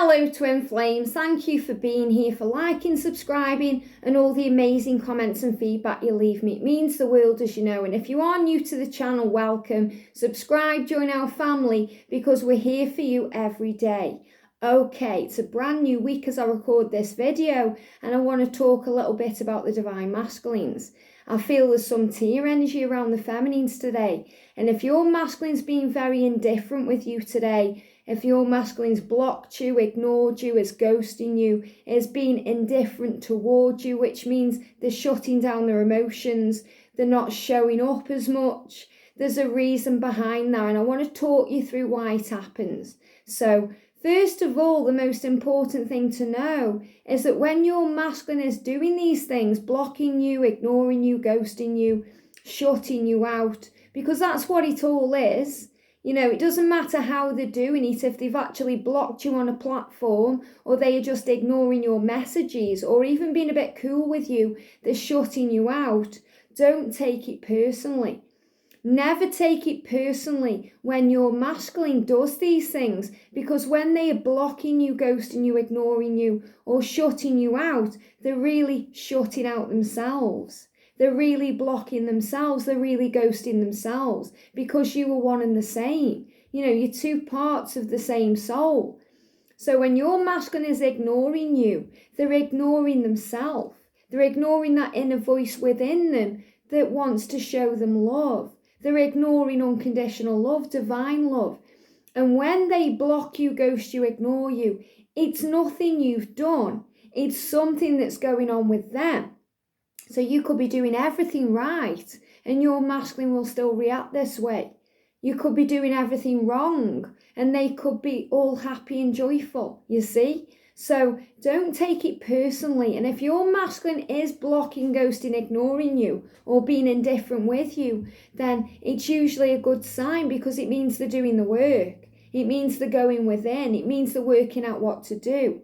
Hello Twin Flames, thank you for being here, for liking, subscribing and all the amazing comments and feedback you leave me. It means the world, as you know, and if you are new to the channel, welcome. Subscribe, join our family because we're here for you every day. Okay, it's a brand new week as I record this video and I want to talk a little bit about the Divine Masculines. I feel there's some tear energy around the feminines today, and if your masculine's being very indifferent with you today, if your masculine's blocked you, ignored you, is ghosting you, is being indifferent towards you, which means they're shutting down their emotions, they're not showing up as much, there's a reason behind that, and I want to talk you through why it happens. So first of all, the most important thing to know is that when your masculine is doing these things, blocking you, ignoring you, ghosting you, shutting you out, because that's what it all is. You know, it doesn't matter how they're doing it, if they've actually blocked you on a platform or they are just ignoring your messages or even being a bit cool with you, they're shutting you out. Don't take it personally. Never take it personally when your masculine does these things, because when they are blocking you, ghosting you, ignoring you, or shutting you out, they're really shutting out themselves. They're really blocking themselves. They're really ghosting themselves because you are one and the same. You know, you're two parts of the same soul. So when your masculine is ignoring you, they're ignoring themselves. They're ignoring that inner voice within them that wants to show them love. They're ignoring unconditional love, divine love. And when they block you, ghost you, ignore you, it's nothing you've done. It's something that's going on with them. So you could be doing everything right and your masculine will still react this way. You could be doing everything wrong and they could be all happy and joyful, you see? So don't take it personally. And if your masculine is blocking, ghosting, ignoring you or being indifferent with you, then it's usually a good sign, because it means they're doing the work. It means they're going within. It means they're working out what to do.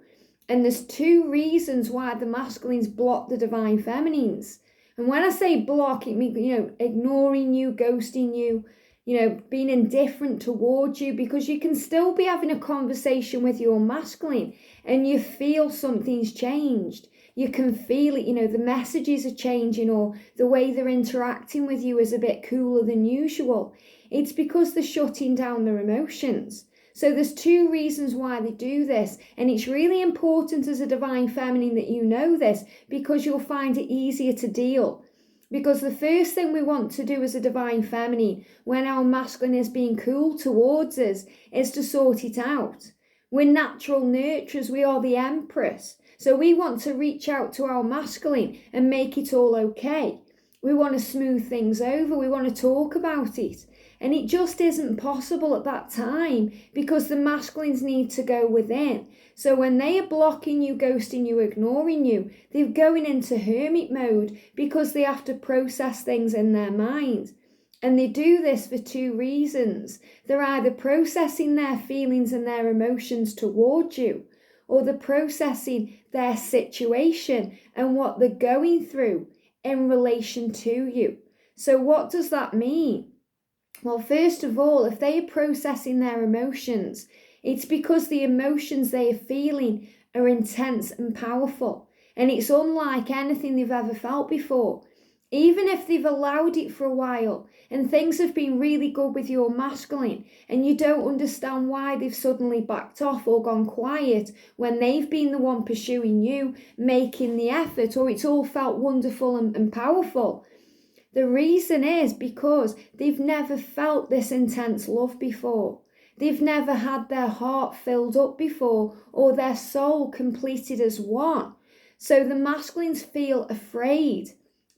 And there's two reasons why the masculines block the divine feminines. And when I say block, it means, you know, ignoring you, ghosting you, you know, being indifferent towards you, because you can still be having a conversation with your masculine and you feel something's changed. You can feel it, you know, the messages are changing or the way they're interacting with you is a bit cooler than usual. It's because they're shutting down their emotions. So there's two reasons why they do this, and it's really important as a divine feminine that you know this, because you'll find it easier to deal. Because the first thing we want to do as a divine feminine when our masculine is being cool towards us is to sort it out. We're natural nurturers, we are the empress. So we want to reach out to our masculine and make it all okay. We want to smooth things over, we want to talk about it. And it just isn't possible at that time because the masculines need to go within. So when they are blocking you, ghosting you, ignoring you, they're going into hermit mode because they have to process things in their mind. And they do this for two reasons. They're either processing their feelings and their emotions towards you, or they're processing their situation and what they're going through in relation to you. So what does that mean? Well, first of all, if they are processing their emotions, it's because the emotions they are feeling are intense and powerful, and it's unlike anything they've ever felt before. Even if they've allowed it for a while and things have been really good with your masculine and you don't understand why they've suddenly backed off or gone quiet when they've been the one pursuing you, making the effort, or it's all felt wonderful and powerful. The reason is because they've never felt this intense love before. They've never had their heart filled up before or their soul completed as one. So the masculines feel afraid.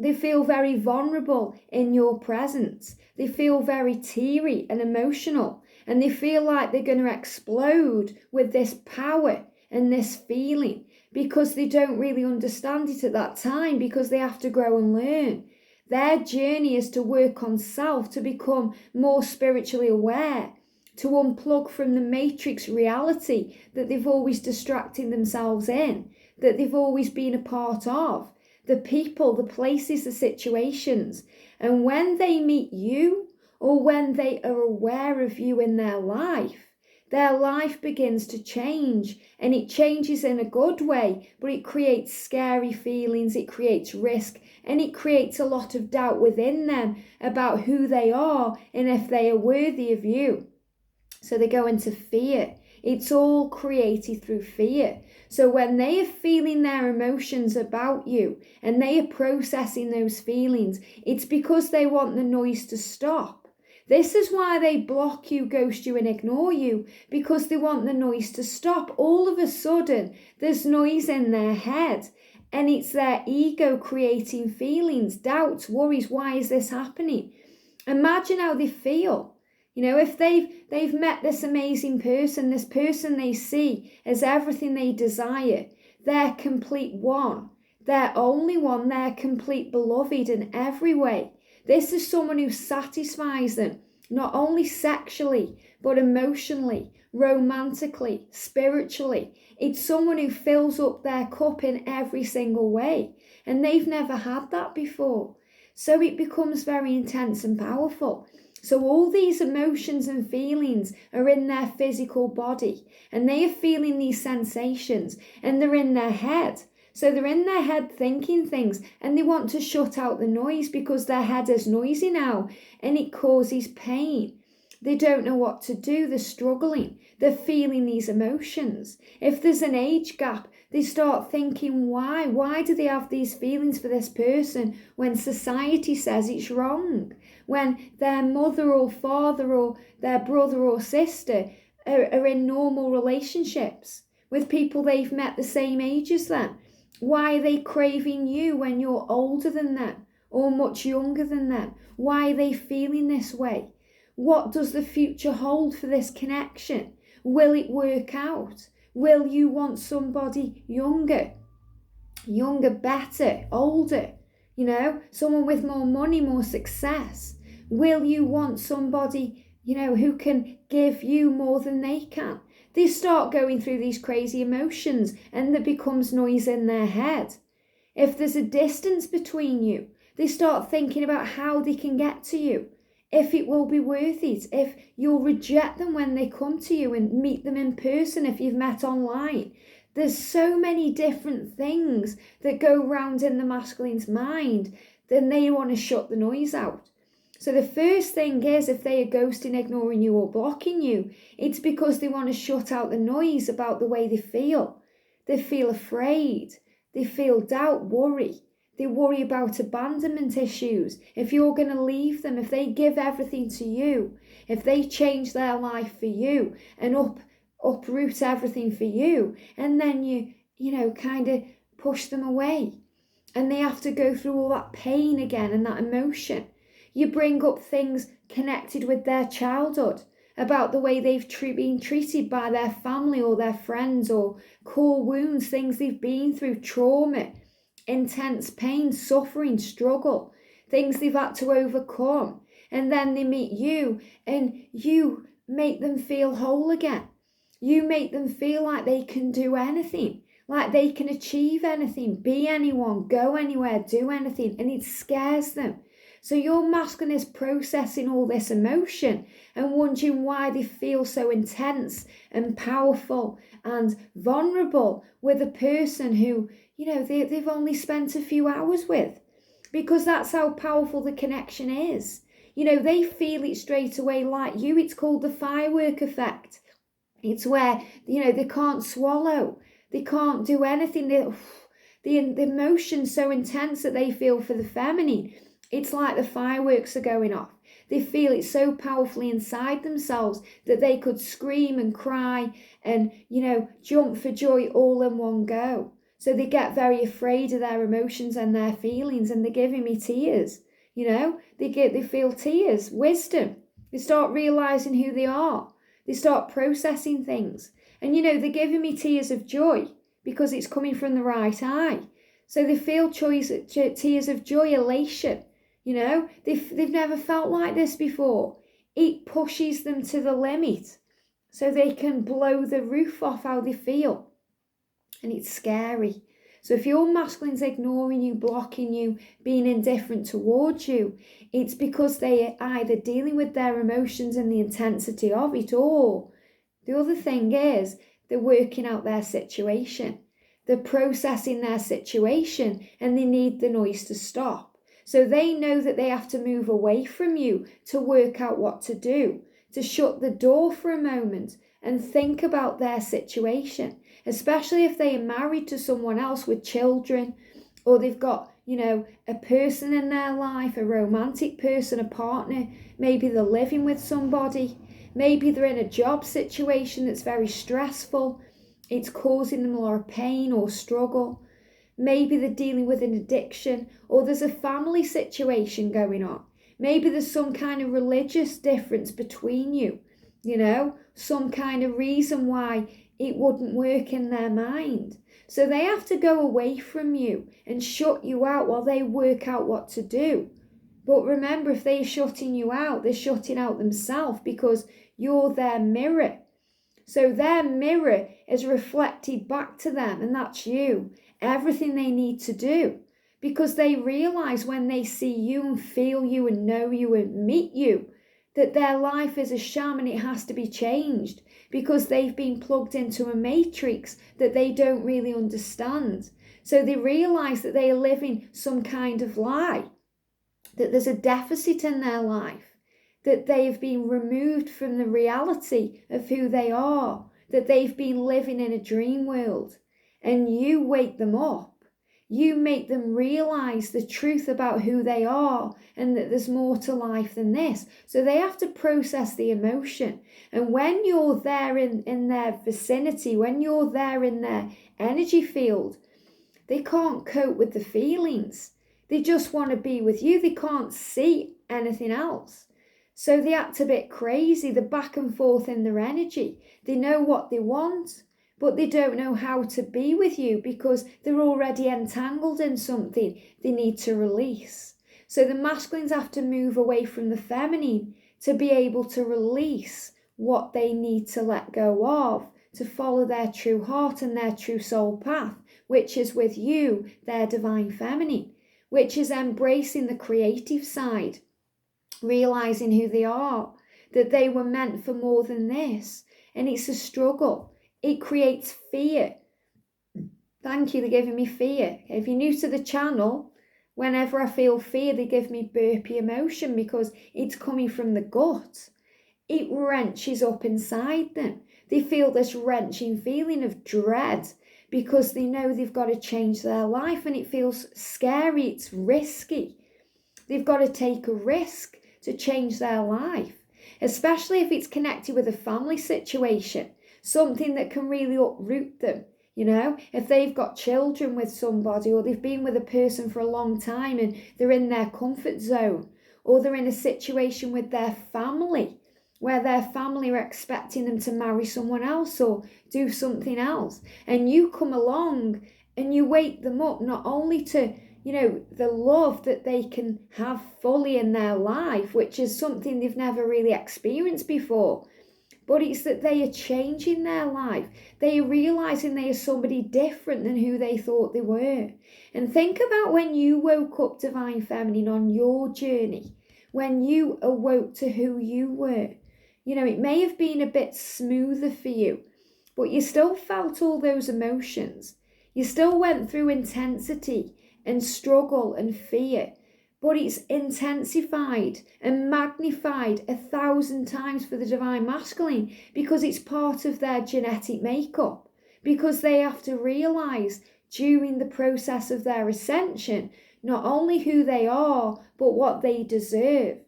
They feel very vulnerable in your presence. They feel very teary and emotional, and they feel like they're going to explode with this power and this feeling because they don't really understand it at that time, because they have to grow and learn. Their journey is to work on self, to become more spiritually aware, to unplug from the matrix reality that they've always distracted themselves in, that they've always been a part of, the people, the places, the situations. And when they meet you, or when they are aware of you in their life, their life begins to change, and it changes in a good way, but it creates scary feelings, it creates risk, and it creates a lot of doubt within them about who they are and if they are worthy of you. So they go into fear. It's all created through fear. So when they are feeling their emotions about you and they are processing those feelings, it's because they want the noise to stop. This is why they block you, ghost you, and ignore you, because they want the noise to stop. All of a sudden, there's noise in their head, and it's their ego creating feelings, doubts, worries. Why is this happening? Imagine how they feel. If they've met this amazing person, this person they see as everything they desire, their complete one, their only one, their complete beloved in every way. This is someone who satisfies them, not only sexually, but emotionally, romantically, spiritually. It's someone who fills up their cup in every single way, and they've never had that before. So it becomes very intense and powerful. So all these emotions and feelings are in their physical body, and they are feeling these sensations, and they're in their head. So they're in their head thinking things, and they want to shut out the noise because their head is noisy now, and it causes pain. They don't know what to do. They're struggling. They're feeling these emotions. If there's an age gap, they start thinking, why? Why do they have these feelings for this person when society says it's wrong? When their mother or father or their brother or sister are in normal relationships with people they've met the same age as them? Why are they craving you when you're older than them or much younger than them? Why are they feeling this way? What does the future hold for this connection? Will it work out? Will you want somebody younger, better, older? Someone with more money, more success. Will you want somebody, who can give you more than they can? They start going through these crazy emotions, and there becomes noise in their head. If there's a distance between you, they start thinking about how they can get to you. If it will be worth it, if you'll reject them when they come to you and meet them in person if you've met online. There's so many different things that go round in the masculine's mind, then they want to shut the noise out. So the first thing is, if they are ghosting, ignoring you or blocking you, it's because they want to shut out the noise about the way they feel. They feel afraid. They feel doubt, worry. They worry about abandonment issues. If you're going to leave them, if they give everything to you, if they change their life for you and uproot everything for you, and then you kind of push them away, and they have to go through all that pain again and that emotion. You bring up things connected with their childhood, about the way they've been treated by their family or their friends, or core wounds, things they've been through, trauma, intense pain, suffering, struggle, things they've had to overcome. And then they meet you, and you make them feel whole again. You make them feel like they can do anything, like they can achieve anything, be anyone, go anywhere, do anything, and it scares them. So your masculine is processing all this emotion and wondering why they feel so intense and powerful and vulnerable with a person who, they've only spent a few hours with, because that's how powerful the connection is. They feel it straight away like you. It's called the firework effect. It's where, they can't swallow. They can't do anything. The emotion's so intense that they feel for the feminine. It's like the fireworks are going off. They feel it so powerfully inside themselves that they could scream and cry and, jump for joy all in one go. So they get very afraid of their emotions and their feelings, and they're giving me tears. They feel tears, wisdom. They start realizing who they are. They start processing things. And, they're giving me tears of joy because it's coming from the right eye. So they feel tears of joy, elation. They've never felt like this before. It pushes them to the limit so they can blow the roof off how they feel. And it's scary. So if your masculine's ignoring you, blocking you, being indifferent towards you, it's because they are either dealing with their emotions and the intensity of it, or The other thing is they're working out their situation. They're processing their situation and they need the noise to stop. So they know that they have to move away from you to work out what to do, to shut the door for a moment and think about their situation, especially if they are married to someone else with children, or they've got, a person in their life, a romantic person, a partner. Maybe they're living with somebody. Maybe they're in a job situation that's very stressful. It's causing them a lot of pain or struggle. Maybe they're dealing with an addiction, or there's a family situation going on. Maybe there's some kind of religious difference between you, some kind of reason why it wouldn't work in their mind. So they have to go away from you and shut you out while they work out what to do. But remember, if they're shutting you out, they're shutting out themselves because you're their mirror. So their mirror is reflected back to them, and that's you. Everything they need to do, because they realize when they see you and feel you and know you and meet you, that their life is a sham and it has to be changed, because they've been plugged into a matrix that they don't really understand. So they realize that they are living some kind of lie, that there's a deficit in their life, that they have been removed from the reality of who they are, that they've been living in a dream world. And you wake them up. You make them realize the truth about who they are and that there's more to life than this. So they have to process the emotion. And when you're there in their vicinity, when you're there in their energy field, they can't cope with the feelings. They just want to be with you. They can't see anything else. So they act a bit crazy. They're back and forth in their energy. They know what they want, but they don't know how to be with you because they're already entangled in something they need to release. So the masculines have to move away from the feminine to be able to release what they need to let go of, to follow their true heart and their true soul path, which is with you, their divine feminine, which is embracing the creative side, realizing who they are, that they were meant for more than this. And it's a struggle. It creates fear. Thank you, they're giving me fear. If you're new to the channel, whenever I feel fear, they give me burpy emotion because it's coming from the gut. It wrenches up inside them. They feel this wrenching feeling of dread because they know they've got to change their life, and it feels scary, it's risky. They've got to take a risk to change their life, especially if it's connected with a family situation, something that can really uproot them. If they've got children with somebody, or they've been with a person for a long time and they're in their comfort zone, or they're in a situation with their family where their family are expecting them to marry someone else or do something else, and you come along and you wake them up not only to the love that they can have fully in their life, which is something they've never really experienced before, but it's that they are changing their life. They are realizing they are somebody different than who they thought they were. And think about when you woke up, Divine Feminine, on your journey, when you awoke to who you were. It may have been a bit smoother for you, but you still felt all those emotions. You still went through intensity and struggle and fear, but it's intensified and magnified 1,000 times for the Divine Masculine because it's part of their genetic makeup, because they have to realize during the process of their ascension not only who they are, but what they deserve.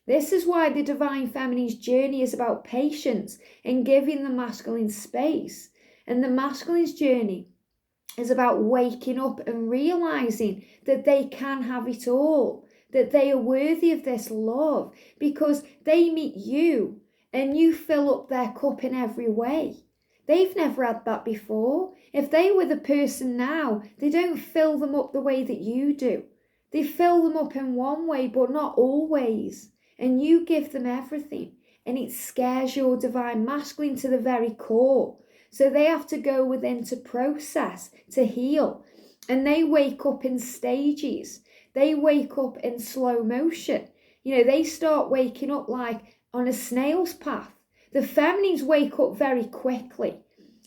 This is why the Divine Feminine's journey is about patience and giving the masculine space, and the masculine's journey is about waking up and realizing that they can have it all, that they are worthy of this love because they meet you and you fill up their cup in every way. They've never had that before. If they were the person now, they don't fill them up the way that you do. They fill them up in one way, but not always. And you give them everything, and it scares your Divine Masculine to the very core. So they have to go within to process, to heal. And they wake up in stages. They wake up in slow motion. They start waking up like on a snail's path. The feminines wake up very quickly.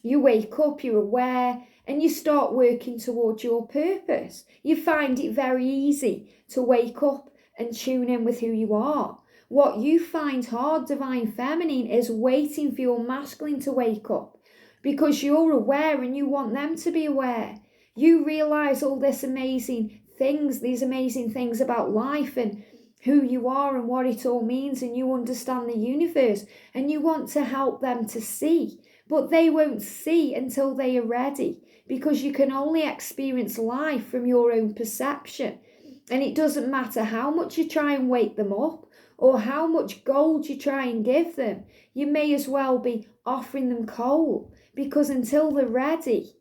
You wake up, you're aware, and you start working towards your purpose. You find it very easy to wake up and tune in with who you are. What you find hard, divine feminine, is waiting for your masculine to wake up, because you're aware and you want them to be aware. You realize all these amazing things about life and who you are and what it all means, and you understand the universe, and you want to help them to see. But they won't see until they are ready, because you can only experience life from your own perception. And it doesn't matter how much you try and wake them up or how much gold you try and give them. You may as well be offering them coal, because until they're ready,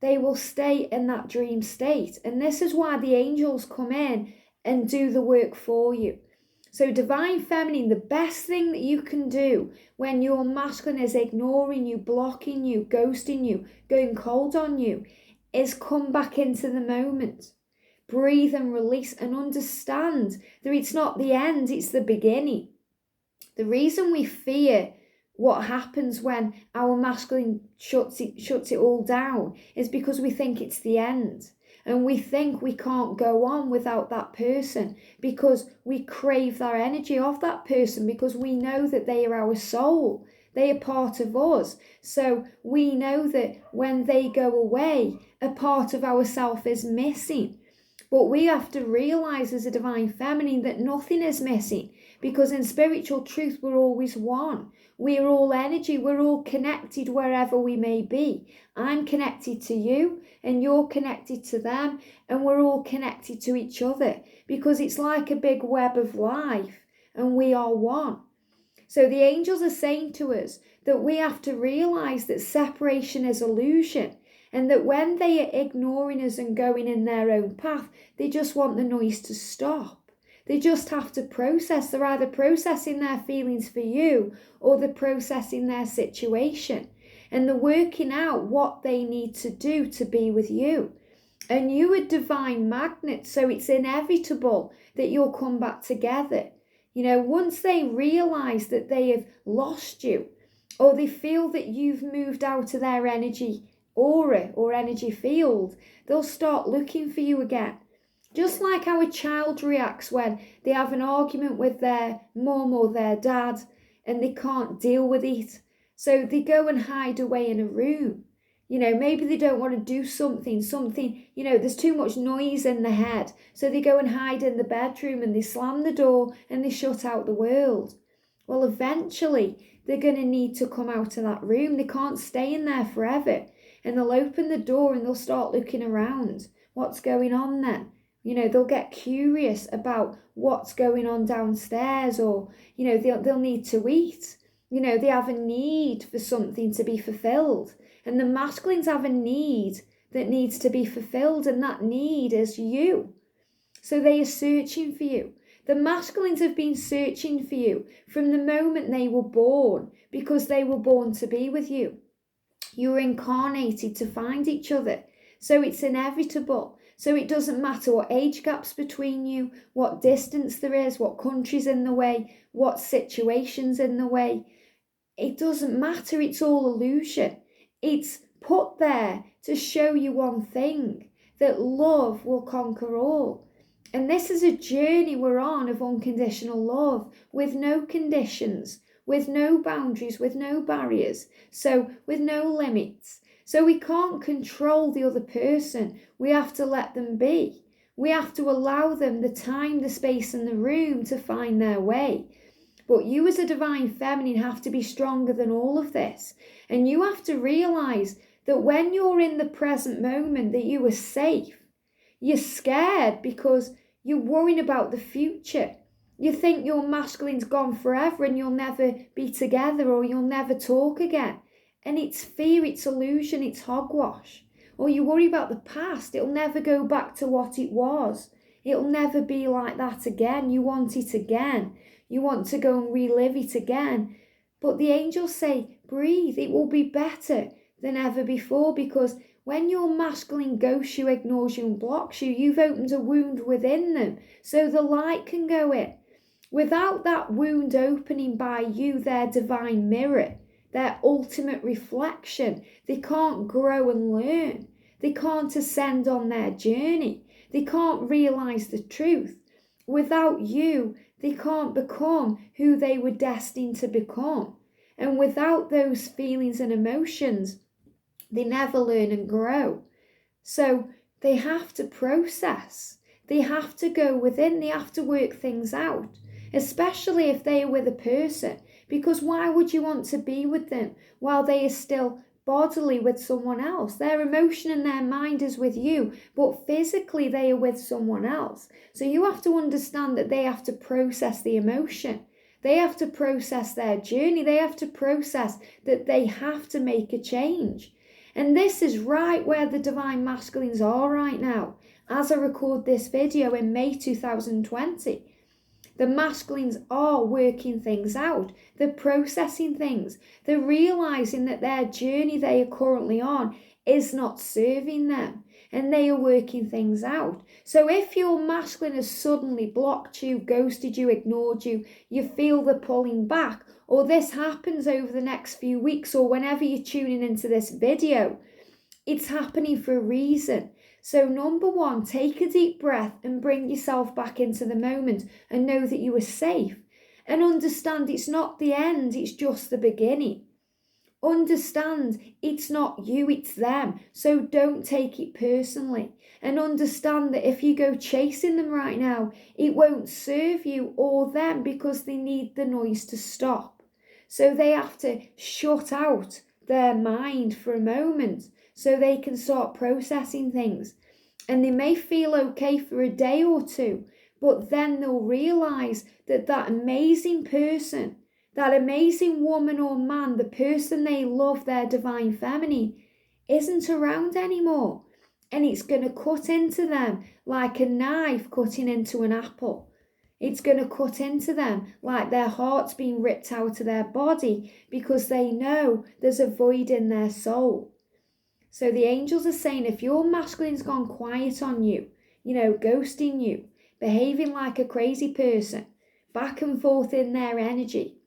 they will stay in that dream state. And this is why the angels come in and do the work for you. So divine feminine, the best thing that you can do when your masculine is ignoring you, blocking you, ghosting you, going cold on you, is come back into the moment. Breathe and release and understand that it's not the end, it's the beginning. The reason we fear what happens when our masculine shuts it all down is because we think it's the end. And we think we can't go on without that person, because we crave that energy of that person, because we know that they are our soul. They are part of us. So we know that when they go away, a part of ourself is missing. But we have to realize as a divine feminine that nothing is missing, because in spiritual truth, we're always one. We're all energy. We're all connected wherever we may be. I'm connected to you and you're connected to them, and we're all connected to each other, because it's like a big web of life and we are one. So the angels are saying to us that we have to realize that separation is illusion, and that when they are ignoring us and going in their own path, they just want the noise to stop. They just have to process. They're either processing their feelings for you or they're processing their situation. And they're working out what they need to do to be with you. And you are divine magnet, so it's inevitable that you'll come back together. You know, once they realize that they have lost you, or they feel that you've moved out of their energy aura or energy field, they'll start looking for you again. Just like how a child reacts when they have an argument with their mum or their dad and they can't deal with it. So they go and hide away in a room. You know, maybe they don't want to do something, you know, there's too much noise in the head. So they go and hide in the bedroom and they slam the door and they shut out the world. Well, eventually they're going to need to come out of that room. They can't stay in there forever. And they'll open the door and they'll start looking around. What's going on then? You know, they'll get curious about what's going on downstairs, or, you know, they'll need to eat. You know, they have a need for something to be fulfilled. And the masculines have a need that needs to be fulfilled, and that need is you. So they are searching for you. The masculines have been searching for you from the moment they were born, because they were born to be with you. You were incarnated to find each other. So it's inevitable. So it doesn't matter what age gaps between you, what distance there is, what country's in the way, what situation's in the way. It doesn't matter. It's all illusion. It's put there to show you one thing, that love will conquer all. And this is a journey we're on of unconditional love, with no conditions, with no boundaries, with no barriers, so with no limits. So we can't control the other person. We have to let them be. We have to allow them the time, the space and the room to find their way. But you as a divine feminine have to be stronger than all of this. And you have to realize that when you're in the present moment, that you are safe. You're scared because you're worrying about the future. You think your masculine's gone forever and you'll never be together, or you'll never talk again. And it's fear, it's illusion, it's hogwash. Or you worry about the past. It'll never go back to what it was. It'll never be like that again. You want it again. You want to go and relive it again. But the angels say, breathe. It will be better than ever before, because when your masculine ghosts you, ignores you and blocks you, you've opened a wound within them so the light can go in. Without that wound opening by you, their divine mirror, their ultimate reflection, they can't grow and learn. They can't ascend on their journey. They can't realize the truth. Without you, they can't become who they were destined to become. And without those feelings and emotions, they never learn and grow. So they have to process. They have to go within. They have to work things out, especially if they are with a person. Because why would you want to be with them while they are still bodily with someone else? Their emotion and their mind is with you, but physically they are with someone else. So you have to understand that they have to process the emotion. They have to process their journey. They have to process that they have to make a change. And this is right where the divine masculines are right now. As I record this video in May 2020, the masculines are working things out. They're processing things. They're realizing that their journey they are currently on is not serving them. And they are working things out. So if your masculine has suddenly blocked you, ghosted you, ignored you, you feel the pulling back, or this happens over the next few weeks, or whenever you're tuning into this video, it's happening for a reason. So number one, take a deep breath and bring yourself back into the moment and know that you are safe. And understand it's not the end, it's just the beginning. Understand it's not you, it's them. So don't take it personally. And understand that if you go chasing them right now, it won't serve you or them because they need the noise to stop. So they have to shut out their mind for a moment so they can start processing things. And they may feel okay for a day or two, but then they'll realize that that amazing person, that amazing woman or man, the person they love, their divine feminine, isn't around anymore. And it's going to cut into them like a knife cutting into an apple. It's going to cut into them like their heart's being ripped out of their body because they know there's a void in their soul. So the angels are saying if your masculine's gone quiet on you, ghosting you, behaving like a crazy person, back and forth in their energy,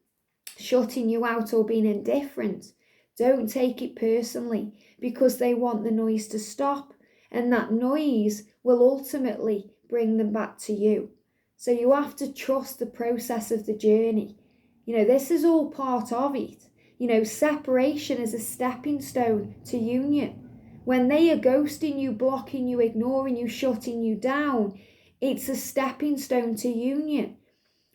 shutting you out or being indifferent, don't take it personally because they want the noise to stop, and that noise will ultimately bring them back to you. So you have to trust the process of the journey. This is all part of it. Separation is a stepping stone to union. When they are ghosting you, blocking you, ignoring you, shutting you down, it's a stepping stone to union.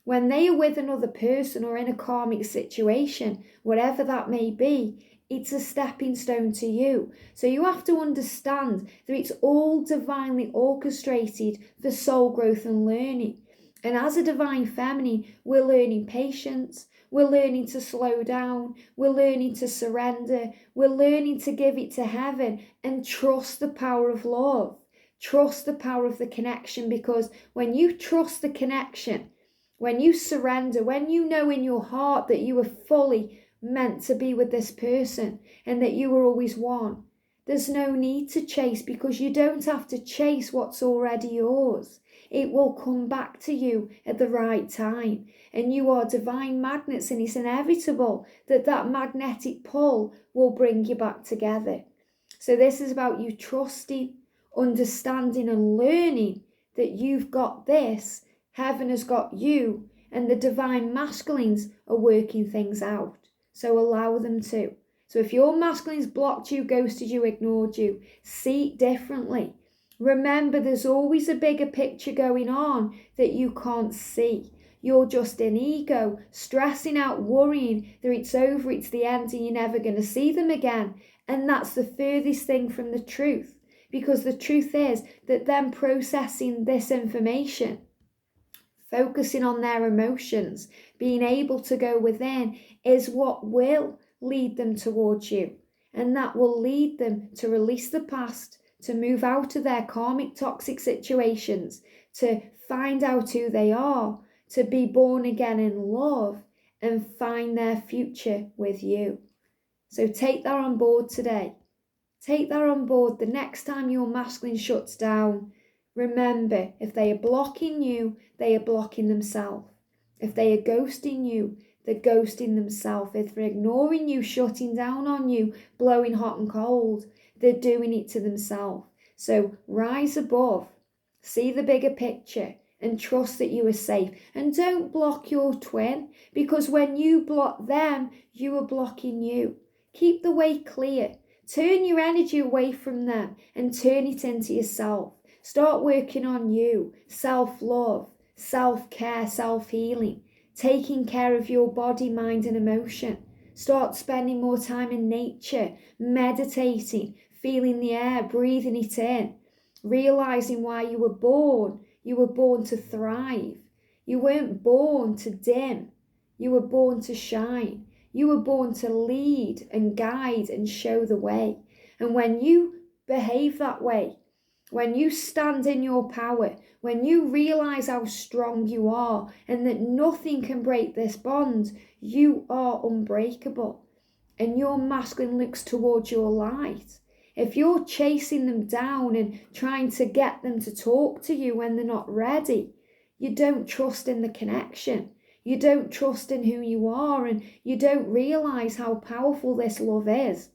When they are with another person or in a karmic situation, whatever that may be, it's a stepping stone to you. So you have to understand that it's all divinely orchestrated for soul growth and learning. And as a divine feminine, we're learning patience, we're learning to slow down, we're learning to surrender, we're learning to give it to heaven and trust the power of love, trust the power of the connection, because when you trust the connection, when you surrender, when you know in your heart that you are fully meant to be with this person and that you are always one, there's no need to chase because you don't have to chase what's already yours. It will come back to you at the right time. And you are divine magnets, and it's inevitable that that magnetic pull will bring you back together. So this is about you trusting, understanding and learning that you've got this, heaven has got you, and the divine masculines are working things out. So allow them to. So if your masculines blocked you, ghosted you, ignored you, see it differently. Remember, there's always a bigger picture going on that you can't see. You're just in ego, stressing out, worrying that it's over, it's the end, and you're never going to see them again. And that's the furthest thing from the truth. Because the truth is that them processing this information, focusing on their emotions, being able to go within, is what will lead them towards you. And that will lead them to release the past, to move out of their karmic toxic situations, to find out who they are, to be born again in love and find their future with you. So take that on board today. Take that on board the next time your masculine shuts down. Remember, if they are blocking you, they are blocking themselves. If they are ghosting you, they're ghosting themselves. If they're ignoring you, shutting down on you, blowing hot and cold, they're doing it to themselves. So rise above, see the bigger picture, and trust that you are safe. And don't block your twin, because when you block them, you are blocking you. Keep the way clear. Turn your energy away from them and turn it into yourself. Start working on you, self-love, self-care, self-healing, taking care of your body, mind and emotion. Start spending more time in nature, meditating, feeling the air, breathing it in, realizing why you were born. You were born to thrive. You weren't born to dim. You were born to shine. You were born to lead and guide and show the way. And when you behave that way, when you stand in your power, when you realize how strong you are and that nothing can break this bond, you are unbreakable. And your masculine looks towards your light. If you're chasing them down and trying to get them to talk to you when they're not ready, you don't trust in the connection. You don't trust in who you are, and you don't realize how powerful this love is.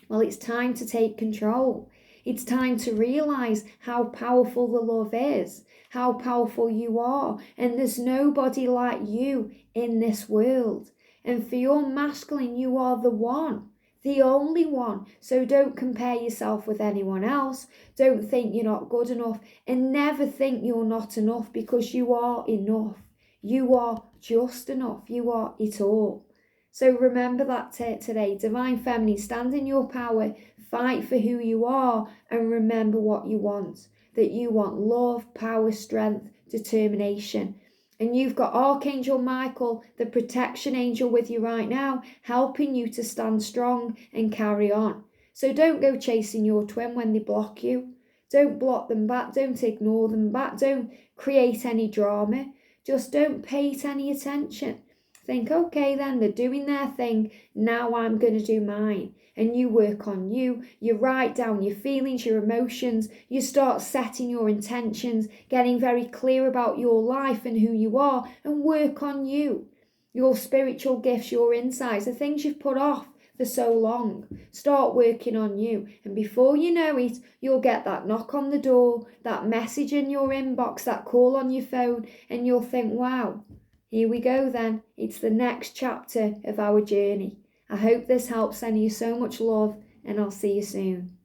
Well, it's time to take control. It's time to realize how powerful the love is, how powerful you are, and there's nobody like you in this world. And for your masculine, you are the one, the only one. So don't compare yourself with anyone else. Don't think you're not good enough, and never think you're not enough, because you are enough. You are just enough. You are it all. So remember that today. Divine Feminine, stand in your power, fight for who you are, and remember what you want. That you want love, power, strength, determination. And you've got Archangel Michael, the protection angel, with you right now, helping you to stand strong and carry on. So don't go chasing your twin when they block you. Don't block them back. Don't ignore them back. Don't create any drama. Just don't pay it any attention. Think, okay then, they're doing their thing, now I'm going to do mine. And you work on you, you write down your feelings, your emotions, you start setting your intentions, getting very clear about your life and who you are, and work on you. Your spiritual gifts, your insights, the things you've put off for so long. Start working on you, and before you know it, you'll get that knock on the door, that message in your inbox, that call on your phone, and you'll think, wow, here we go then. It's the next chapter of our journey. I hope this helps. Sending you so much love, and I'll see you soon.